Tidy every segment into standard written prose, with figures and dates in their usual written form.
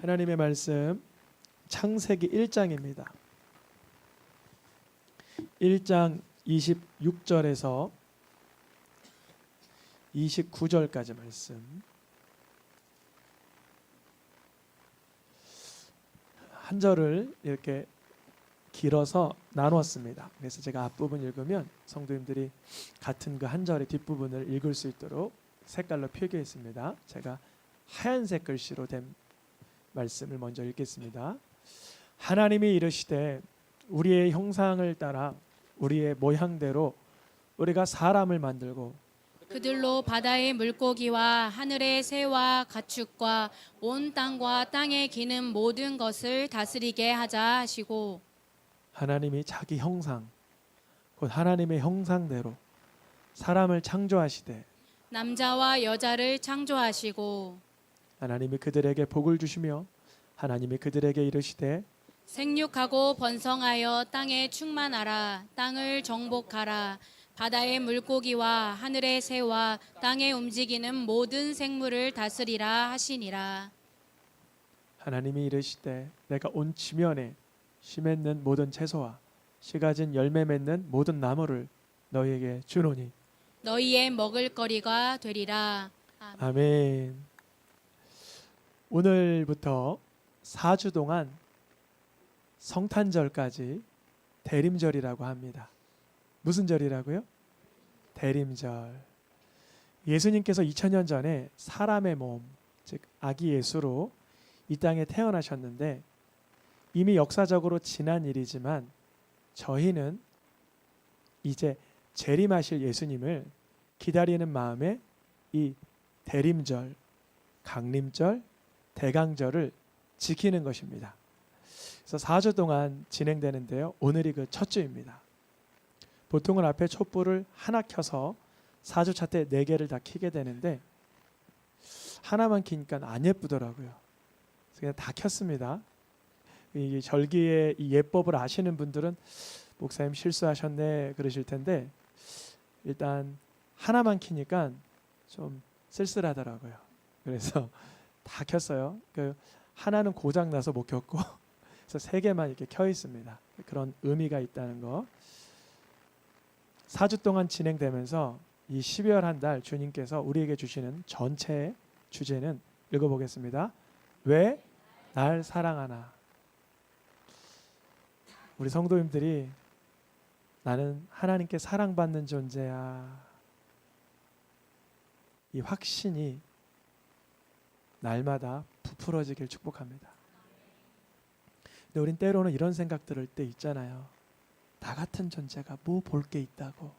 하나님의 말씀 창세기 1장입니다. 1장 26절에서 29절까지 말씀. 한 절을 이렇게 길어서 나누었습니다. 그래서 제가 앞부분 읽으면 성도님들이 같은 그 한 절의 뒷부분을 읽을 수 있도록 색깔로 표기했습니다. 제가 하얀색 글씨로 된 말씀을 먼저 읽겠습니다. 하나님이 이르시되 우리의 형상을 따라 우리의 모양대로 우리가 사람을 만들고 그들로 바다의 물고기와 하늘의 새와 가축과 온 땅과 땅에 기는 모든 것을 다스리게 하자 하시고, 하나님이 자기 형상 곧 하나님의 형상대로 사람을 창조하시되 남자와 여자를 창조하시고 하나님이 그들에게 복을 주시며 하나님이 그들에게 이르시되 생육하고 번성하여 땅에 충만하라. 땅을 정복하라. 바다의 물고기와 하늘의 새와 땅에 움직이는 모든 생물을 다스리라 하시니라. 하나님이 이르시되 내가 온 지면에 씨 맺는 모든 채소와 씨 가진 열매 맺는 모든 나무를 너희에게 주노니 너희의 먹을거리가 되리라. 아멘. 오늘부터 4주 동안 성탄절까지 대림절이라고 합니다. 무슨 절이라고요? 대림절. 예수님께서 2000년 전에 사람의 몸, 즉 아기 예수로 이 땅에 태어나셨는데 이미 역사적으로 지난 일이지만 저희는 이제 재림하실 예수님을 기다리는 마음에 이 대림절, 강림절, 대강절을 지키는 것입니다. 그래서 4주 동안 진행되는데요. 오늘이 그 첫 주입니다. 보통은 앞에 촛불을 하나 켜서 4주차 때 4개를 다 켜게 되는데 하나만 켜니까 안 예쁘더라고요. 그래서 그냥 다 켰습니다. 이 절기의 이 예법을 아시는 분들은 목사님 실수하셨네 그러실 텐데 일단 하나만 켜니까 좀 쓸쓸하더라고요. 그래서 다 켰어요. 그 하나는 고장 나서 못 켰고 그래서 3개만 이렇게 켜 있습니다. 그런 의미가 있다는 거. 4주 동안 진행되면서 이 12월 한 달 주님께서 우리에게 주시는 전체 주제는 읽어보겠습니다. 왜 날 사랑하나? 우리 성도님들이 나는 하나님께 사랑받는 존재야. 이 확신이 날마다 부풀어지길 축복합니다. 근데 우린 때로는 이런 생각 들을 때 있잖아요. 나 같은 존재가 뭐 볼 게 있다고.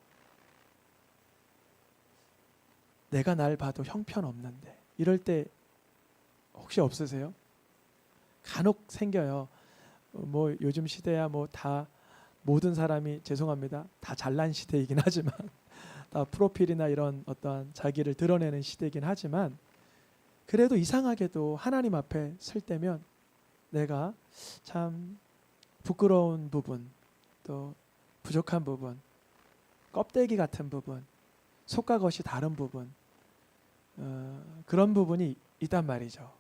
내가 날 봐도 형편없는데. 이럴 때 혹시 없으세요? 간혹 생겨요. 뭐 요즘 시대야 뭐 다 모든 사람이 죄송합니다. 다 잘난 시대이긴 하지만 다 프로필이나 이런 어떠한 자기를 드러내는 시대이긴 하지만 그래도 이상하게도 하나님 앞에 설 때면 내가 참 부끄러운 부분 또 부족한 부분 껍데기 같은 부분 속과 겉이 다른 부분 그런 부분이 있단 말이죠.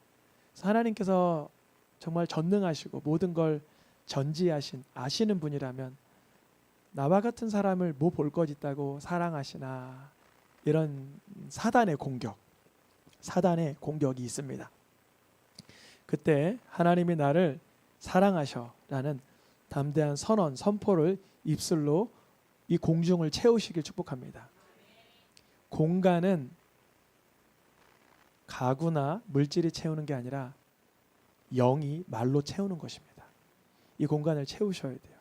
그래서 하나님께서 정말 전능하시고 모든 걸 전지하신 아시는 분이라면 나와 같은 사람을 뭐 볼 것 있다고 사랑하시나 이런 사단의 공격이 있습니다. 그때 하나님이 나를 사랑하셔라는 담대한 선언, 선포를 입술로 이 공중을 채우시길 축복합니다. 공간은 가구나 물질이 채우는 게 아니라 영이 말로 채우는 것입니다. 이 공간을 채우셔야 돼요.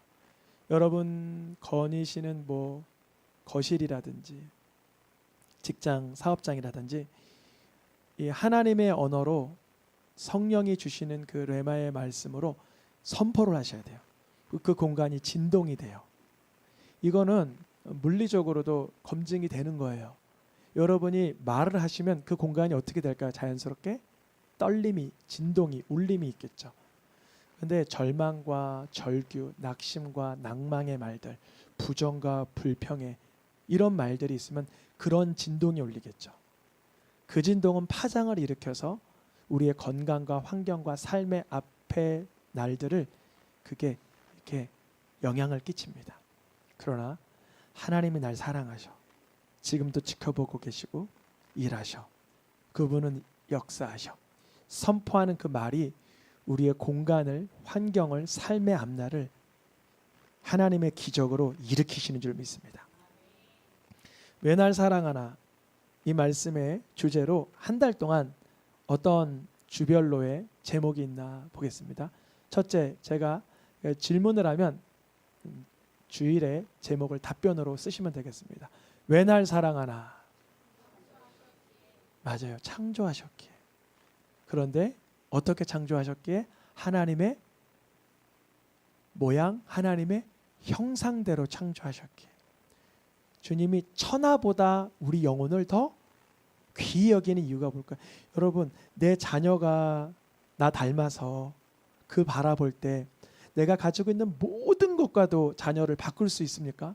여러분 거니시는 뭐 거실이라든지 직장 사업장이라든지 이 하나님의 언어로 성령이 주시는 그 레마의 말씀으로 선포를 하셔야 돼요. 그 공간이 진동이 돼요. 이거는 물리적으로도 검증이 되는 거예요. 여러분이 말을 하시면 그 공간이 어떻게 될까요? 자연스럽게 떨림이, 진동이, 울림이 있겠죠. 근데 절망과 절규, 낙심과 낭망의 말들, 부정과 불평의 이런 말들이 있으면 그런 진동이 울리겠죠. 그 진동은 파장을 일으켜서 우리의 건강과 환경과 삶의 앞에 날들을 그게 이렇게 영향을 끼칩니다. 그러나 하나님이 날 사랑하셔. 지금도 지켜보고 계시고 일하셔. 그분은 역사하셔. 선포하는 그 말이 우리의 공간을, 환경을, 삶의 앞날을 하나님의 기적으로 일으키시는 줄 믿습니다. 왜 날 사랑하나, 이 말씀의 주제로 한 달 동안 어떤 주별로의 제목이 있나 보겠습니다. 첫째, 제가 질문을 하면 주일에 제목을 답변으로 쓰시면 되겠습니다. 왜 날 사랑하나? 맞아요. 창조하셨기에. 그런데 어떻게 창조하셨기에? 하나님의 모양, 하나님의 형상대로 창조하셨기에. 주님이 천하보다 우리 영혼을 더 귀히 여기는 이유가 뭘까요? 여러분, 내 자녀가 나 닮아서 그 바라볼 때 내가 가지고 있는 모든 것과도 자녀를 바꿀 수 있습니까?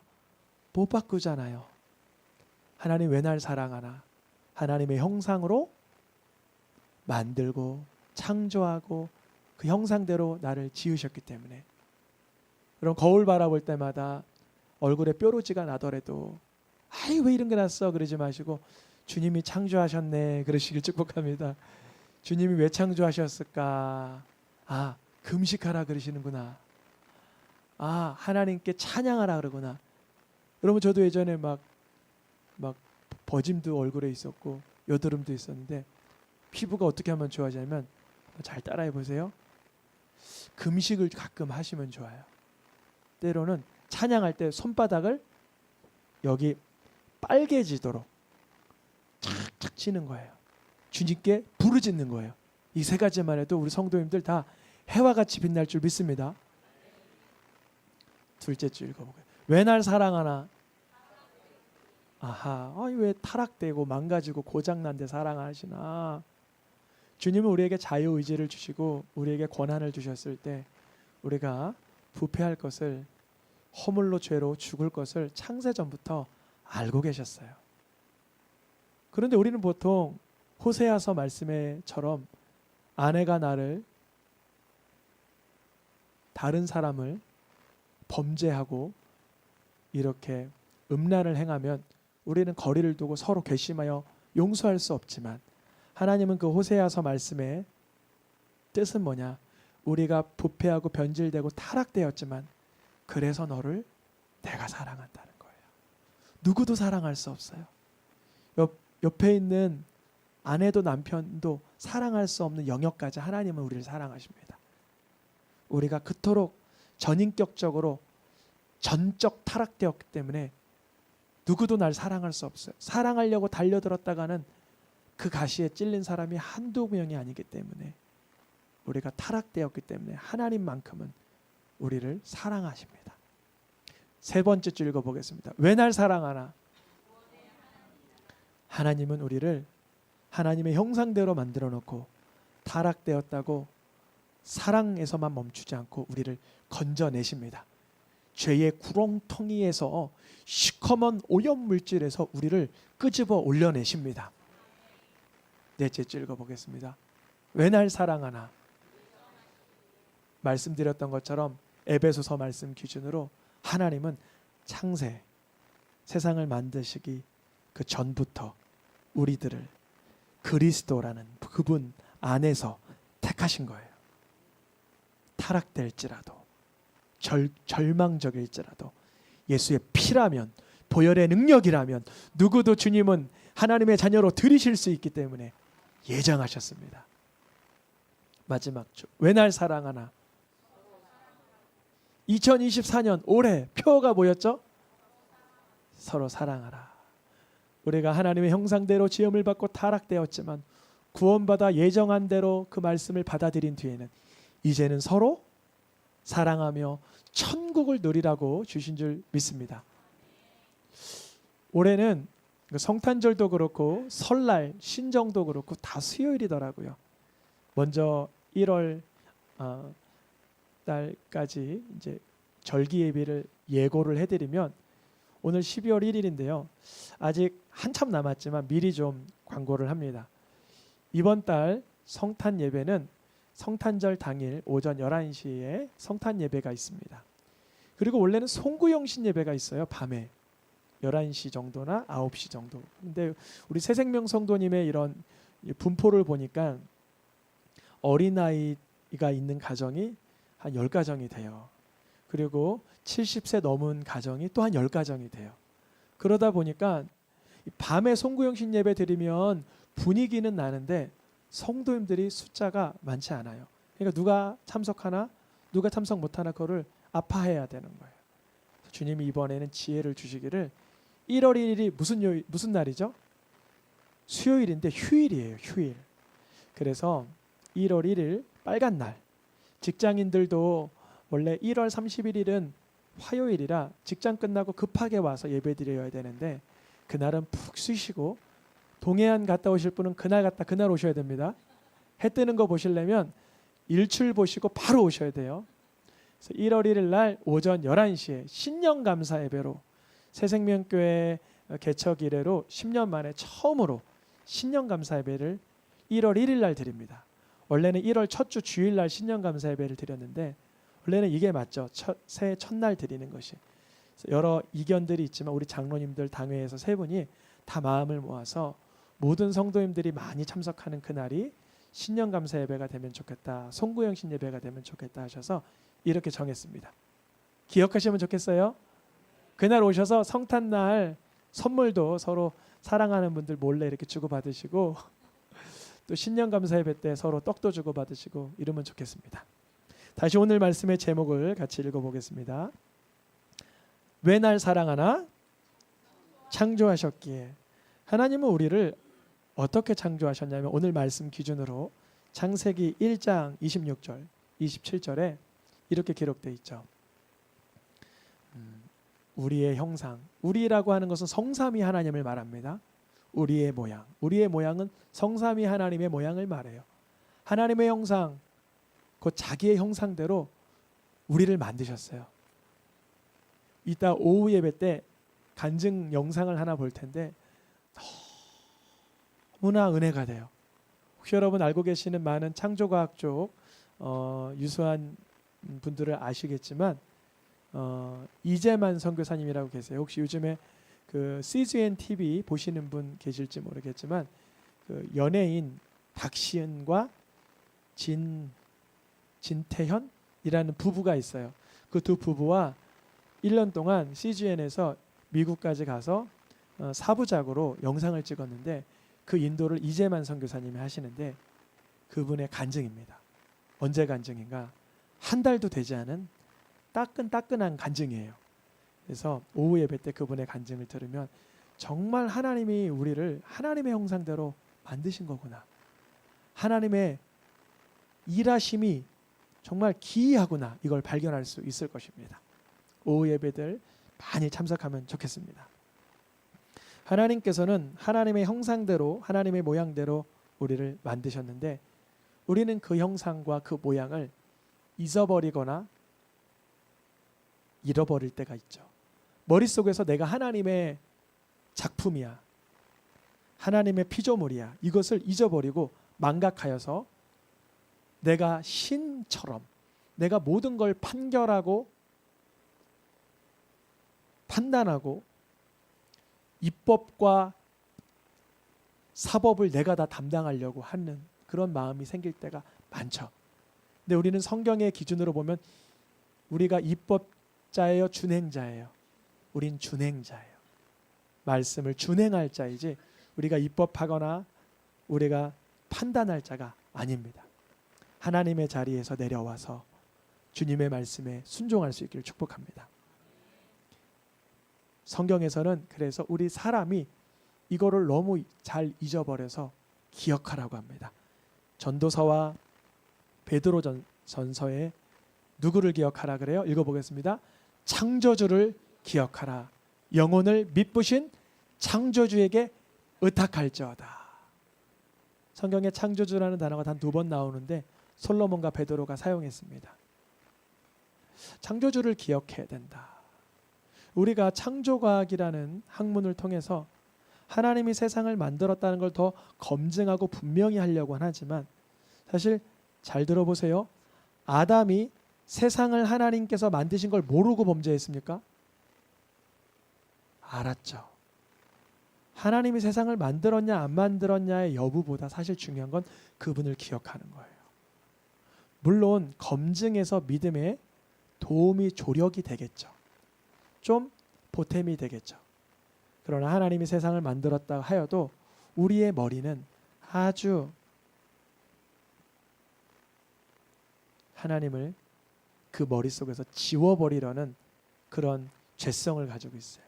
못 바꾸잖아요. 하나님 왜 날 사랑하나? 하나님의 형상으로 만들고 창조하고 그 형상대로 나를 지으셨기 때문에. 그럼 거울 바라볼 때마다 얼굴에 뾰루지가 나더라도 아이 왜 이런 게 났어 그러지 마시고 주님이 창조하셨네 그러시길 축복합니다. 주님이 왜 창조하셨을까? 아, 금식하라 그러시는구나. 아, 하나님께 찬양하라 그러구나. 여러분, 저도 예전에 막 버짐도 얼굴에 있었고 여드름도 있었는데 피부가 어떻게 하면 좋아지냐면, 잘 따라해 보세요. 금식을 가끔 하시면 좋아요. 때로는 찬양할 때 손바닥을 여기 빨개지도록 착착 치는 거예요. 주님께 부르짖는 거예요. 이 세 가지만 해도 우리 성도님들 다 해와 같이 빛날 줄 믿습니다. 둘째 줄 읽어볼게요. 왜 날 사랑하나? 아하, 왜 타락되고 망가지고 고장난데 사랑하시나? 주님은 우리에게 자유의지를 주시고 우리에게 권한을 주셨을 때 우리가 부패할 것을, 허물로 죄로 죽을 것을 창세전부터 알고 계셨어요. 그런데 우리는 보통 호세아서 말씀에처럼 아내가 나를, 다른 사람을 범죄하고 이렇게 음란을 행하면 우리는 거리를 두고 서로 괘씸하여 용서할 수 없지만, 하나님은 그 호세아서 말씀의 뜻은 뭐냐? 우리가 부패하고 변질되고 타락되었지만 그래서 너를 내가 사랑한다는 거예요. 누구도 사랑할 수 없어요. 옆에 있는 아내도 남편도 사랑할 수 없는 영역까지 하나님은 우리를 사랑하십니다. 우리가 그토록 전인격적으로 전적 타락되었기 때문에 누구도 날 사랑할 수 없어요. 사랑하려고 달려들었다가는 그 가시에 찔린 사람이 한두 명이 아니기 때문에, 우리가 타락되었기 때문에 하나님만큼은 우리를 사랑하십니다. 세 번째 줄 읽어보겠습니다. 왜 날 사랑하나? 하나님은 우리를 하나님의 형상대로 만들어 놓고 타락되었다고 사랑에서만 멈추지 않고 우리를 건져내십니다. 죄의 구렁텅이에서, 시커먼 오염물질에서 우리를 끄집어 올려내십니다. 넷째 줄 읽어보겠습니다. 왜 날 사랑하나? 말씀드렸던 것처럼 에베소서 말씀 기준으로 하나님은 창세, 세상을 만드시기 그 전부터 우리들을 그리스도라는 그분 안에서 택하신 거예요. 타락될지라도, 절망적일지라도 예수의 피라면, 보혈의 능력이라면 누구도 주님은 하나님의 자녀로 들이실 수 있기 때문에 예정하셨습니다. 마지막 주, 왜 날 사랑하나? 2024년 올해 표어가 뭐였죠? 서로 사랑하라. 우리가 하나님의 형상대로 지음을 받고 타락되었지만 구원받아 예정한 대로 그 말씀을 받아들인 뒤에는 이제는 서로 사랑하며 천국을 누리라고 주신 줄 믿습니다. 올해는 성탄절도 그렇고 설날, 신정도 그렇고 다 수요일이더라고요. 먼저 1월 달까지 이제 절기 예배를 예고를 해드리면 오늘 12월 1일인데요. 아직 한참 남았지만 미리 좀 광고를 합니다. 이번 달 성탄 예배는 성탄절 당일 오전 11시에 성탄 예배가 있습니다. 그리고 원래는 송구영신 예배가 있어요. 밤에 11시 정도나 9시 정도. 근데 우리 새생명 성도님의 이런 분포를 보니까 어린아이가 있는 가정이 한 10가정이 돼요. 그리고 70세 넘은 가정이 또 한 10가정이 돼요. 그러다 보니까 밤에 송구영신 예배 드리면 분위기는 나는데 성도님들이 숫자가 많지 않아요. 그러니까 누가 참석하나 누가 참석 못하나 그거를 아파해야 되는 거예요. 주님이 이번에는 지혜를 주시기를 1월 1일이 무슨 날이죠? 수요일인데 휴일이에요. 휴일. 그래서 1월 1일 빨간 날. 직장인들도 원래 1월 31일은 화요일이라 직장 끝나고 급하게 와서 예배 드려야 되는데 그날은 푹 쉬시고 동해안 갔다 오실 분은 그날 갔다 그날 오셔야 됩니다. 해 뜨는 거 보시려면 일출 보시고 바로 오셔야 돼요. 그래서 1월 1일 날 오전 11시에 신년 감사 예배로 새생명교회 개척 이래로 10년 만에 처음으로 신년 감사 예배를 1월 1일 날 드립니다. 원래는 1월 첫 주 주일 날 신년 감사 예배를 드렸는데 원래는 이게 맞죠. 새해 첫날 드리는 것이. 여러 이견들이 있지만 우리 장로님들 당회에서 세 분이 다 마음을 모아서 모든 성도님들이 많이 참석하는 그날이 신년 감사 예배가 되면 좋겠다. 송구영신 예배가 되면 좋겠다 하셔서 이렇게 정했습니다. 기억하시면 좋겠어요. 그날 오셔서 성탄날 선물도 서로 사랑하는 분들 몰래 이렇게 주고받으시고 또 신년 감사 예배 때 서로 떡도 주고받으시고 이러면 좋겠습니다. 다시 오늘 말씀의 제목을 같이 읽어보겠습니다. 왜 날 사랑하나? 창조하셨기에. 하나님은 우리를 어떻게 창조하셨냐면 오늘 말씀 기준으로 창세기 1장 26절, 27절에 이렇게 기록되어 있죠. 우리의 형상, 우리라고 하는 것은 성삼위 하나님을 말합니다. 우리의 모양, 우리의 모양은 성삼위 하나님의 모양을 말해요. 하나님의 형상, 곧 자기의 형상대로 우리를 만드셨어요. 이따 오후 예배 때 간증 영상을 하나 볼 텐데 너무나 은혜가 돼요. 혹시 여러분 알고 계시는 많은 창조과학 쪽 유수한 분들을 아시겠지만 이재만 선교사님이라고 계세요. 혹시 요즘에 그 CGN TV 보시는 분 계실지 모르겠지만 그 연예인 박시은과 진태현이라는 부부가 있어요. 그 두 부부와 1년 동안 CGN에서 미국까지 가서 사부작으로 영상을 찍었는데 그 인도를 이재만 선교사님이 하시는데 그분의 간증입니다. 언제 간증인가? 한 달도 되지 않은 따끈따끈한 간증이에요. 그래서 오후 예배 때 그분의 간증을 들으면 정말 하나님이 우리를 하나님의 형상대로 만드신 거구나. 하나님의 일하심이 정말 기이하구나. 이걸 발견할 수 있을 것입니다. 오후 예배들 많이 참석하면 좋겠습니다. 하나님께서는 하나님의 형상대로 하나님의 모양대로 우리를 만드셨는데 우리는 그 형상과 그 모양을 잊어버리거나 잃어버릴 때가 있죠. 머릿속에서 내가 하나님의 작품이야. 하나님의 피조물이야. 이것을 잊어버리고 망각하여서 내가 신처럼 내가 모든 걸 판결하고 판단하고 입법과 사법을 내가 다 담당하려고 하는 그런 마음이 생길 때가 많죠. 근데 우리는 성경의 기준으로 보면 우리가 입법자예요, 준행자예요? 우린 준행자예요. 말씀을 준행할 자이지 우리가 입법하거나 우리가 판단할 자가 아닙니다. 하나님의 자리에서 내려와서 주님의 말씀에 순종할 수 있기를 축복합니다. 성경에서는 그래서 우리 사람이 이거를 너무 잘 잊어버려서 기억하라고 합니다. 전도서와 베드로 전서에 누구를 기억하라 그래요? 읽어보겠습니다. 창조주를 기억하라. 영혼을 미쁘신 창조주에게 의탁할지어다. 성경에 창조주라는 단어가 단 2번 나오는데 솔로몬과 베드로가 사용했습니다. 창조주를 기억해야 된다. 우리가 창조과학이라는 학문을 통해서 하나님이 세상을 만들었다는 걸 더 검증하고 분명히 하려고 하지만 사실 잘 들어보세요. 아담이 세상을 하나님께서 만드신 걸 모르고 범죄했습니까? 알았죠. 하나님이 세상을 만들었냐 안 만들었냐의 여부보다 사실 중요한 건 그분을 기억하는 거예요. 물론 검증해서 믿음에 도움이 조력이 되겠죠. 좀 보탬이 되겠죠. 그러나 하나님이 세상을 만들었다 하여도 우리의 머리는 아주 하나님을 그 머릿속에서 지워버리려는 그런 죄성을 가지고 있어요.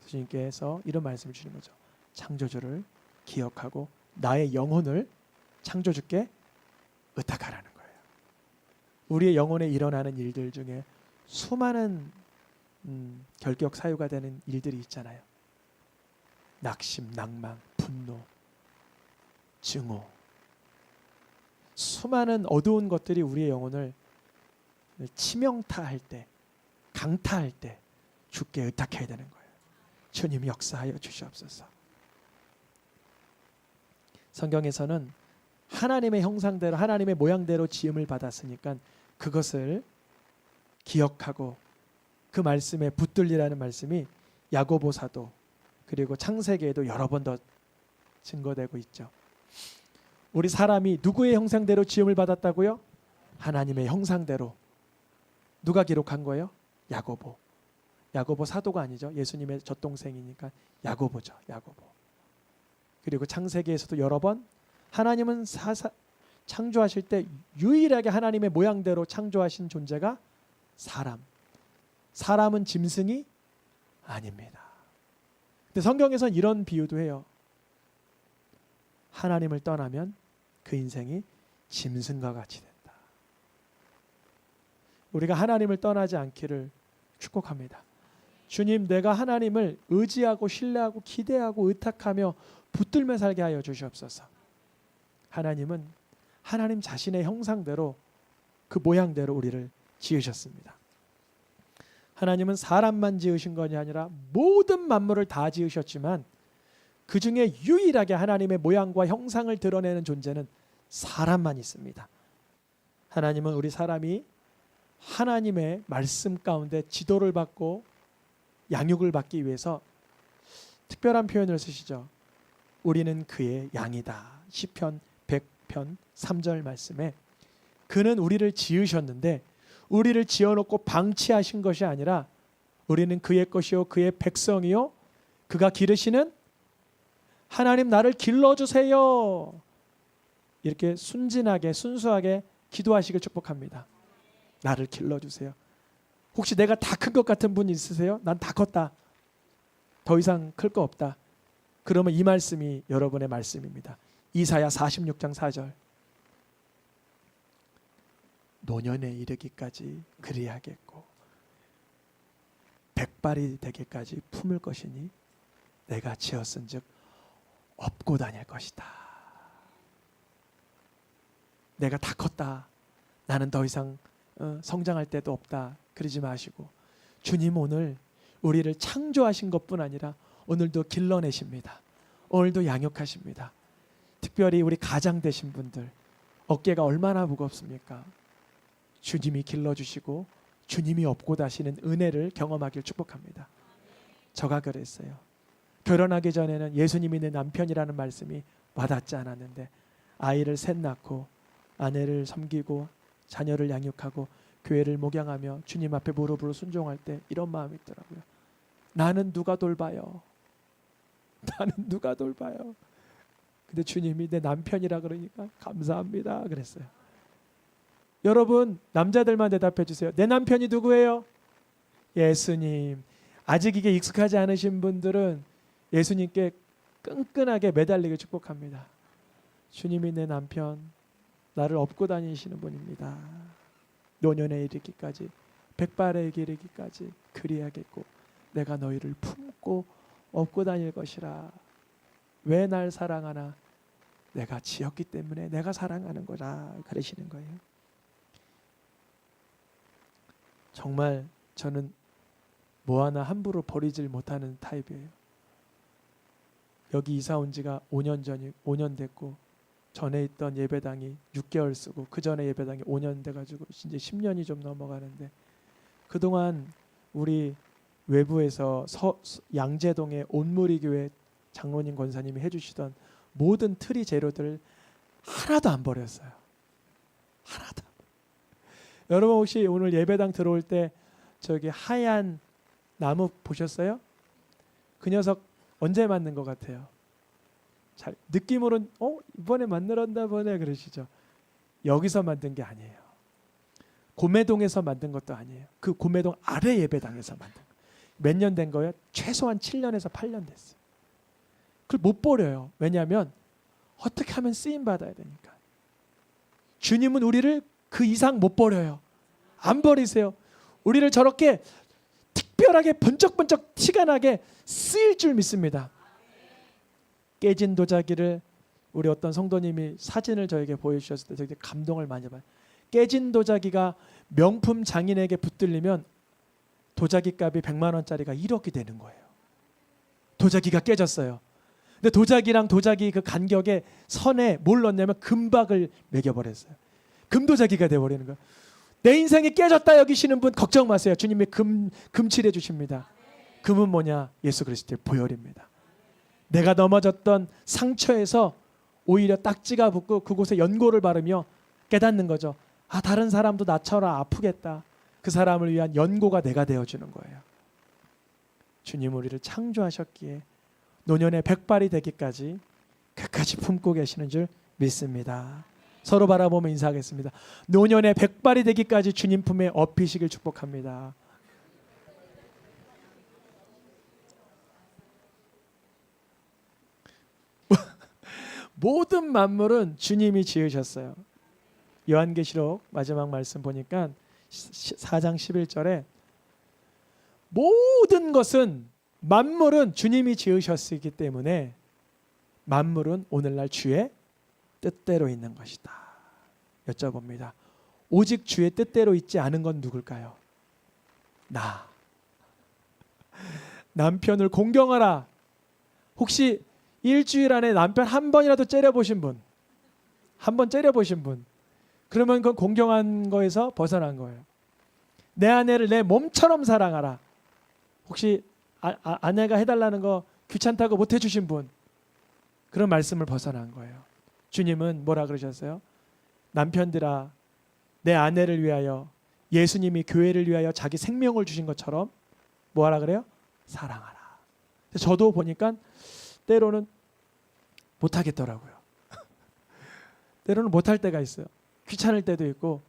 주님께서 이런 말씀을 주는 거죠. 창조주를 기억하고 나의 영혼을 창조주께 의탁하라는 거예요. 우리의 영혼에 일어나는 일들 중에 수많은 결격 사유가 되는 일들이 있잖아요. 낙심, 낭망, 분노, 증오, 수많은 어두운 것들이 우리의 영혼을 치명타할 때, 강타할 때 주께 의탁해야 되는 거예요. 주님 역사하여 주시옵소서. 성경에서는 하나님의 형상대로 하나님의 모양대로 지음을 받았으니까 그것을 기억하고 그 말씀에 붙들리라는 말씀이 야고보 사도 그리고 창세기에도 여러 번 더 증거되고 있죠. 우리 사람이 누구의 형상대로 지음을 받았다고요? 하나님의 형상대로. 누가 기록한 거예요? 야고보. 야고보 사도가 아니죠. 예수님의 젖동생이니까 야고보죠. 야고보. 그리고 창세기에서도 여러 번 하나님은 창조하실 때 유일하게 하나님의 모양대로 창조하신 존재가 사람. 사람은 짐승이 아닙니다. 근데 성경에서는 이런 비유도 해요. 하나님을 떠나면 그 인생이 짐승과 같이 된다. 우리가 하나님을 떠나지 않기를 축복합니다. 주님, 내가 하나님을 의지하고 신뢰하고 기대하고 의탁하며 붙들며 살게 하여 주시옵소서. 하나님은 하나님 자신의 형상대로 그 모양대로 우리를 지으셨습니다. 하나님은 사람만 지으신 것이 아니라 모든 만물을 다 지으셨지만 그 중에 유일하게 하나님의 모양과 형상을 드러내는 존재는 사람만 있습니다. 하나님은 우리 사람이 하나님의 말씀 가운데 지도를 받고 양육을 받기 위해서 특별한 표현을 쓰시죠. 우리는 그의 양이다. 시편 100편 3절 말씀에 그는 우리를 지으셨는데 우리를 지어놓고 방치하신 것이 아니라 우리는 그의 것이요 그의 백성이요 그가 기르시는 하나님 나를 길러주세요. 이렇게 순진하게 순수하게 기도하시길 축복합니다. 나를 길러주세요. 혹시 내가 다 큰 것 같은 분 있으세요? 난 다 컸다. 더 이상 클 거 없다. 그러면 이 말씀이 여러분의 말씀입니다. 이사야 46장 4절. 노년에 이르기까지 그리하겠고 백발이 되기까지 품을 것이니 내가 지었은즉 업고 다닐 것이다. 내가 다 컸다. 나는 더 이상 성장할 때도 없다. 그러지 마시고 주님 오늘 우리를 창조하신 것뿐 아니라 오늘도 길러내십니다. 오늘도 양육하십니다. 특별히 우리 가장 되신 분들 어깨가 얼마나 무겁습니까? 주님이 길러주시고 주님이 업고 다시는 은혜를 경험하길 축복합니다. 저가 그랬어요. 결혼하기 전에는 예수님이 내 남편이라는 말씀이 와닿지 않았는데 아이를 셋 낳고 아내를 섬기고 자녀를 양육하고 교회를 목양하며 주님 앞에 무릎으로 순종할 때 이런 마음이 있더라고요. 나는 누가 돌봐요? 나는 누가 돌봐요? 근데 주님이 내 남편이라 그러니까 감사합니다 그랬어요. 여러분 남자들만 대답해 주세요. 내 남편이 누구예요? 예수님. 아직 이게 익숙하지 않으신 분들은 예수님께 끈끈하게 매달리게 축복합니다. 주님이 내 남편, 나를 업고 다니시는 분입니다. 노년에 이르기까지 백발에 이르기까지 그리하겠고 내가 너희를 품고 업고 다닐 것이라. 왜 날 사랑하나? 내가 지었기 때문에 내가 사랑하는 거라 그러시는 거예요. 정말 저는 뭐 하나 함부로 버리질 못하는 타입이에요. 여기 이사 온 지가 5년 됐고 전에 있던 예배당이 6개월 쓰고 그 전에 예배당이 5년 돼가지고 이제 10년이 좀 넘어가는데, 그동안 우리 외부에서 양재동의 온무리교회 장로님 권사님이 해주시던 모든 트리 재료들 하나도 안 버렸어요. 하나도. 여러분 혹시 오늘 예배당 들어올 때 저기 하얀 나무 보셨어요? 그 녀석 언제 만든 것 같아요? 잘 느낌으로는 이번에 만들었나 보네 그러시죠. 여기서 만든 게 아니에요. 고매동에서 만든 것도 아니에요. 그 고매동 아래 예배당에서 만든 거. 몇 년 된 거예요? 최소한 7년에서 8년 됐어요. 그걸 못 버려요. 왜냐하면 어떻게 하면 쓰임 받아야 되니까. 주님은 우리를 그 이상 못 버려요. 안 버리세요. 우리를 저렇게 특별하게 번쩍번쩍 티가 나게 쓰일 줄 믿습니다. 깨진 도자기를 우리 어떤 성도님이 사진을 저에게 보여주셨을 때 되게 감동을 많이 받아요. 깨진 도자기가 명품 장인에게 붙들리면 도자기 값이 100만 원짜리가 1억이 되는 거예요. 도자기가 깨졌어요. 근데 도자기랑 도자기 그 간격에 선에 뭘 넣냐면 금박을 매겨버렸어요. 금도자기가 돼버리는 거예요. 내 인생이 깨졌다 여기시는 분 걱정 마세요. 주님이 금칠해 주십니다. 금은 뭐냐? 예수 그리스도의 보혈입니다. 내가 넘어졌던 상처에서 오히려 딱지가 붙고 그곳에 연고를 바르며 깨닫는 거죠. 다른 사람도 나처럼 아프겠다. 그 사람을 위한 연고가 내가 되어주는 거예요. 주님 우리를 창조하셨기에 노년의 백발이 되기까지 끝까지 품고 계시는 줄 믿습니다. 서로 바라보며 인사하겠습니다. 노년의 백발이 되기까지 주님 품에 업히시길 축복합니다. 모든 만물은 주님이 지으셨어요. 요한계시록 마지막 말씀 보니까 4장 11절에 모든 것은 만물은 주님이 지으셨기 때문에 만물은 오늘날 주의 뜻대로 있는 것이다. 여쭤봅니다. 오직 주의 뜻대로 있지 않은 건 누굴까요? 나. 남편을 공경하라. 혹시 일주일 안에 남편 한 번이라도 째려보신 분? 한 번 째려보신 분? 그러면 그건 공경한 거에서 벗어난 거예요. 내 아내를 내 몸처럼 사랑하라. 혹시 아내가 해달라는 거 귀찮다고 못 해주신 분? 그런 말씀을 벗어난 거예요. 주님은 뭐라 그러셨어요? 남편들아, 내 아내를 위하여 예수님이 교회를 위하여 자기 생명을 주신 것처럼 뭐하라 그래요? 사랑하라. 저도 보니까 때로는 못하겠더라고요. 때로는 못할 때가 있어요. 귀찮을 때도 있고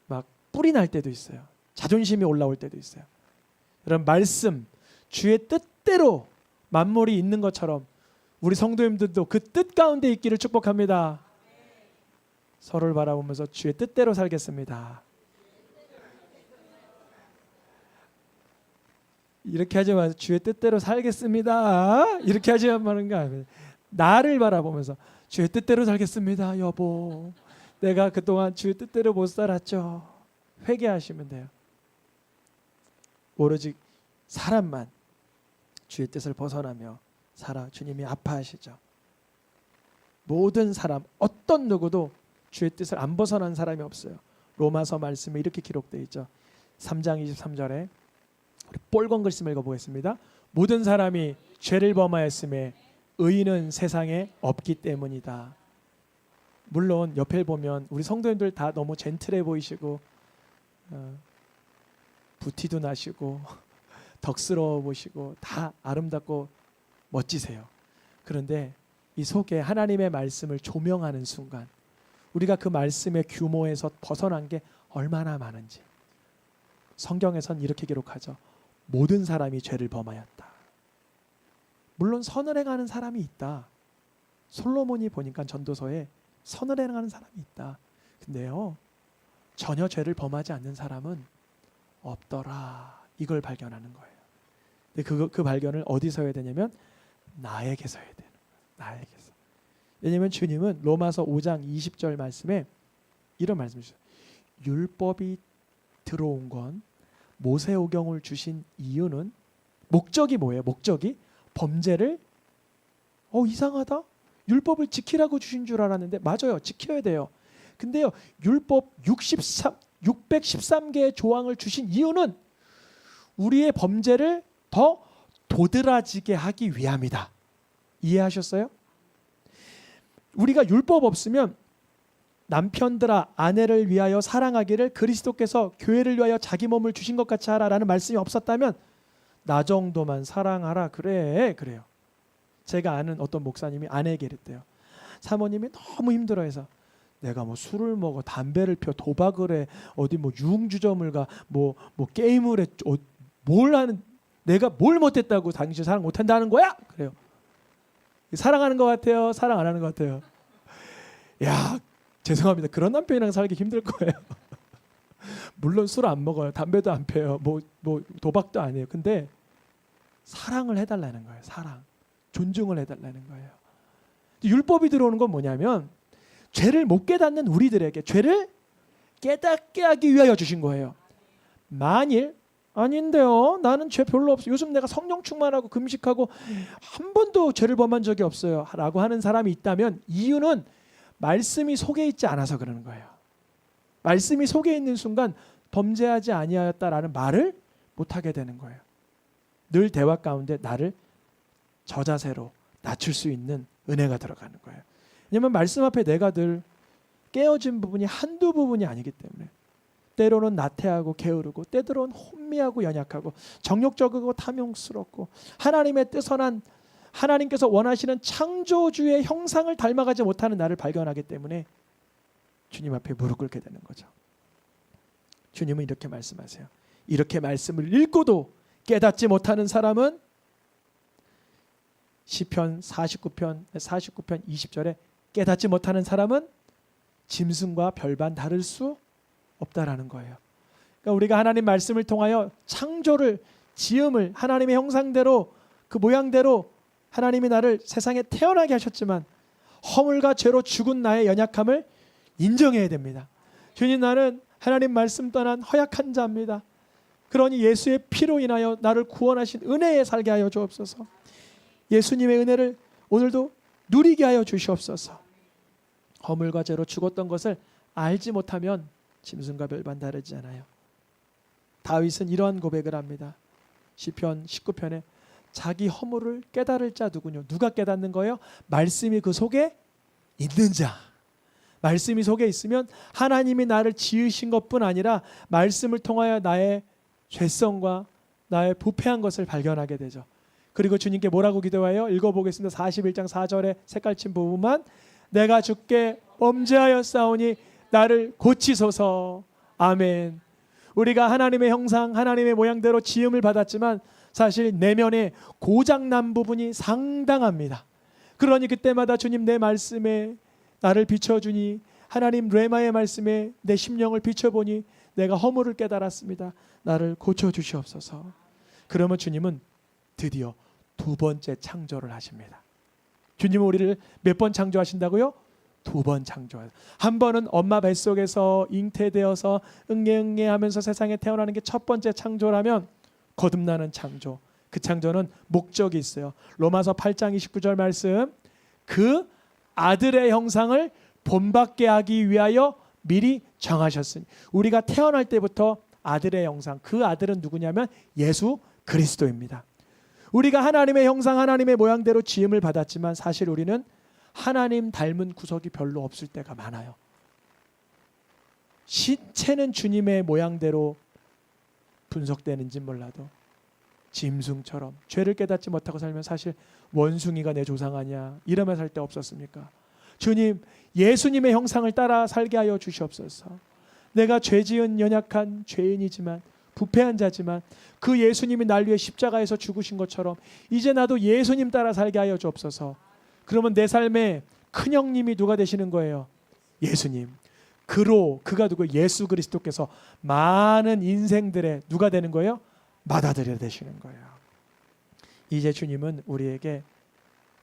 막 뿔이 날 때도 있어요. 자존심이 올라올 때도 있어요. 여러분 말씀, 주의 뜻대로 만물이 있는 것처럼 우리 성도님들도 그 뜻 가운데 있기를 축복합니다. 서로를 바라보면서 주의 뜻대로 살겠습니다. 이렇게 하지 마세요. 주의 뜻대로 살겠습니다. 이렇게 하지 말는 거 아니에요. 나를 바라보면서 주의 뜻대로 살겠습니다. 여보, 내가 그동안 주의 뜻대로 못 살았죠. 회개하시면 돼요. 오로지 사람만 주의 뜻을 벗어나며 살아 주님이 아파하시죠. 모든 사람 어떤 누구도 주의 뜻을 안 벗어난 사람이 없어요. 로마서 말씀에 이렇게 기록되어 있죠. 3장 23절에 우리 뻘건 글씀 읽어보겠습니다. 모든 사람이 죄를 범하였음에 의인은 세상에 없기 때문이다. 물론 옆에 보면 우리 성도님들 다 너무 젠틀해 보이시고 부티도 나시고 덕스러워 보시고 다 아름답고 멋지세요. 그런데 이 속에 하나님의 말씀을 조명하는 순간 우리가 그 말씀의 규모에서 벗어난 게 얼마나 많은지 성경에선 이렇게 기록하죠. 모든 사람이 죄를 범하였다. 물론 선을 행하는 사람이 있다. 솔로몬이 보니까 전도서에 선을 행하는 사람이 있다. 근데요, 전혀 죄를 범하지 않는 사람은 없더라. 이걸 발견하는 거예요. 근데 그 발견을 어디서 해야 되냐면 나에게서 해야 되는 거예요. 나에게서. 왜냐하면 주님은 로마서 5장 20절 말씀에 이런 말씀을 주세요. 율법이 들어온 건 모세오경을 주신 이유는 목적이 뭐예요? 목적이 범죄를 이상하다. 율법을 지키라고 주신 줄 알았는데 맞아요. 지켜야 돼요. 근데요. 율법 613개의 조항을 주신 이유는 우리의 범죄를 더 도드라지게 하기 위함이다. 이해하셨어요? 우리가 율법 없으면 남편들아 아내를 위하여 사랑하기를 그리스도께서 교회를 위하여 자기 몸을 주신 것 같이 하라라는 말씀이 없었다면 나 정도만 사랑하라 그래요. 제가 아는 어떤 목사님이 아내에게 이랬대요. 사모님이 너무 힘들어해서 내가 뭐 술을 먹어 담배를 펴 도박을 해 어디 뭐 유흥주점을 가 뭐 게임을 해 뭘 하는 내가 뭘 못했다고 당신 사랑 못한다는 거야? 그래요. 사랑하는 것 같아요? 사랑 안 하는 것 같아요? 야 죄송합니다. 그런 남편이랑 살기 힘들 거예요. 물론 술 안 먹어요. 담배도 안 펴요. 뭐 도박도 안 해요. 근데 사랑을 해달라는 거예요. 사랑. 존중을 해달라는 거예요. 율법이 들어오는 건 뭐냐면 죄를 못 깨닫는 우리들에게 죄를 깨닫게 하기 위하여 주신 거예요. 만일 아닌데요. 나는 죄 별로 없어. 요즘 내가 성령 충만하고 금식하고 한 번도 죄를 범한 적이 없어요. 라고 하는 사람이 있다면 이유는 말씀이 속에 있지 않아서 그러는 거예요. 말씀이 속에 있는 순간 범죄하지 아니하였다라는 말을 못하게 되는 거예요. 늘 대화 가운데 나를 저자세로 낮출 수 있는 은혜가 들어가는 거예요. 왜냐하면 말씀 앞에 내가 늘 깨어진 부분이 한두 부분이 아니기 때문에 때로는 나태하고 게으르고 때로는 혼미하고 연약하고 정욕적이고 탐욕스럽고 하나님의 뜻선한 하나님께서 원하시는 창조주의 형상을 닮아가지 못하는 나를 발견하기 때문에 주님 앞에 무릎 꿇게 되는 거죠. 주님은 이렇게 말씀하세요. 이렇게 말씀을 읽고도 깨닫지 못하는 사람은 시편 49편 20절에 깨닫지 못하는 사람은 짐승과 별반 다를 수 없다라는 거예요. 그러니까 우리가 하나님 말씀을 통하여 창조를 지음을 하나님의 형상대로 그 모양대로 하나님이 나를 세상에 태어나게 하셨지만 허물과 죄로 죽은 나의 연약함을 인정해야 됩니다. 주님 나는 하나님 말씀 떠난 허약한 자입니다. 그러니 예수의 피로 인하여 나를 구원하신 은혜에 살게 하여 주옵소서. 예수님의 은혜를 오늘도 누리게 하여 주시옵소서. 허물과 죄로 죽었던 것을 알지 못하면 짐승과 별반 다르지 않아요. 다윗은 이러한 고백을 합니다. 시편 19편에 자기 허물을 깨달을 자 누구뇨? 누가 깨닫는 거예요? 말씀이 그 속에 있는 자. 말씀이 속에 있으면 하나님이 나를 지으신 것뿐 아니라 말씀을 통하여 나의 죄성과 나의 부패한 것을 발견하게 되죠. 그리고 주님께 뭐라고 기도해요? 읽어보겠습니다. 41장 4절에 색깔친 부분만 내가 주께 범죄하였사오니 나를 고치소서. 아멘. 우리가 하나님의 형상 하나님의 모양대로 지음을 받았지만 사실 내면에 고장난 부분이 상당합니다. 그러니 그때마다 주님 내 말씀에 나를 비춰주니 하나님 레마의 말씀에 내 심령을 비춰보니 내가 허물을 깨달았습니다. 나를 고쳐주시옵소서. 그러면 주님은 드디어 두 번째 창조를 하십니다. 주님은 우리를 몇 번 창조하신다고요? 두 번 창조해요. 한 번은 엄마 뱃속에서 잉태되어서 응애응애하면서 세상에 태어나는 게 첫 번째 창조라면 거듭나는 창조. 그 창조는 목적이 있어요. 로마서 8장 29절 말씀 그 아들의 형상을 본받게 하기 위하여 미리 정하셨으니 우리가 태어날 때부터 아들의 형상 그 아들은 누구냐면 예수 그리스도입니다. 우리가 하나님의 형상 하나님의 모양대로 지음을 받았지만 사실 우리는 하나님 닮은 구석이 별로 없을 때가 많아요. 신체는 주님의 모양대로 분석되는지 몰라도 짐승처럼 죄를 깨닫지 못하고 살면 사실 원숭이가 내 조상 아니야 이러며 살 때 없었습니까? 주님 예수님의 형상을 따라 살게 하여 주시옵소서. 내가 죄지은 연약한 죄인이지만 부패한 자지만 그 예수님이 날 위해 십자가에서 죽으신 것처럼 이제 나도 예수님 따라 살게 하여 주옵소서. 그러면 내 삶에 큰형님이 누가 되시는 거예요? 예수님. 그가 누구? 예수 그리스도께서 많은 인생들의 누가 되는 거예요? 맏아들이 되시는 거예요. 이제 주님은 우리에게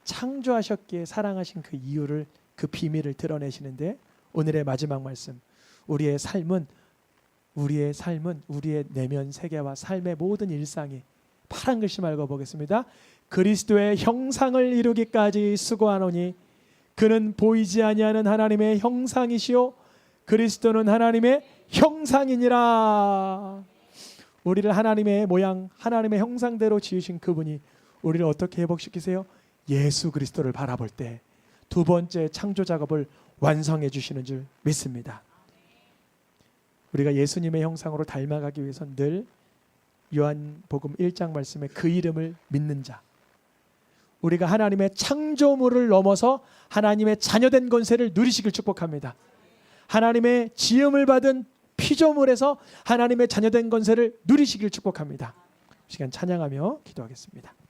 창조하셨기에 사랑하신 그 이유를 그 비밀을 드러내시는데 오늘의 마지막 말씀 우리의 삶은 우리의 내면 세계와 삶의 모든 일상이 파란 글씨 말고 보겠습니다. 그리스도의 형상을 이루기까지 수고하노니 그는 보이지 아니하는 하나님의 형상이시요 그리스도는 하나님의 형상이니라. 우리를 하나님의 모양, 하나님의 형상대로 지으신 그분이 우리를 어떻게 회복시키세요? 예수 그리스도를 바라볼 때 두 번째 창조 작업을 완성해 주시는 줄 믿습니다. 우리가 예수님의 형상으로 닮아가기 위해서 늘 요한복음 1장 말씀에 그 이름을 믿는 자, 우리가 하나님의 창조물을 넘어서 하나님의 자녀된 권세를 누리시길 축복합니다. 하나님의 지음을 받은 피조물에서 하나님의 자녀된 권세를 누리시길 축복합니다. 시간 찬양하며 기도하겠습니다.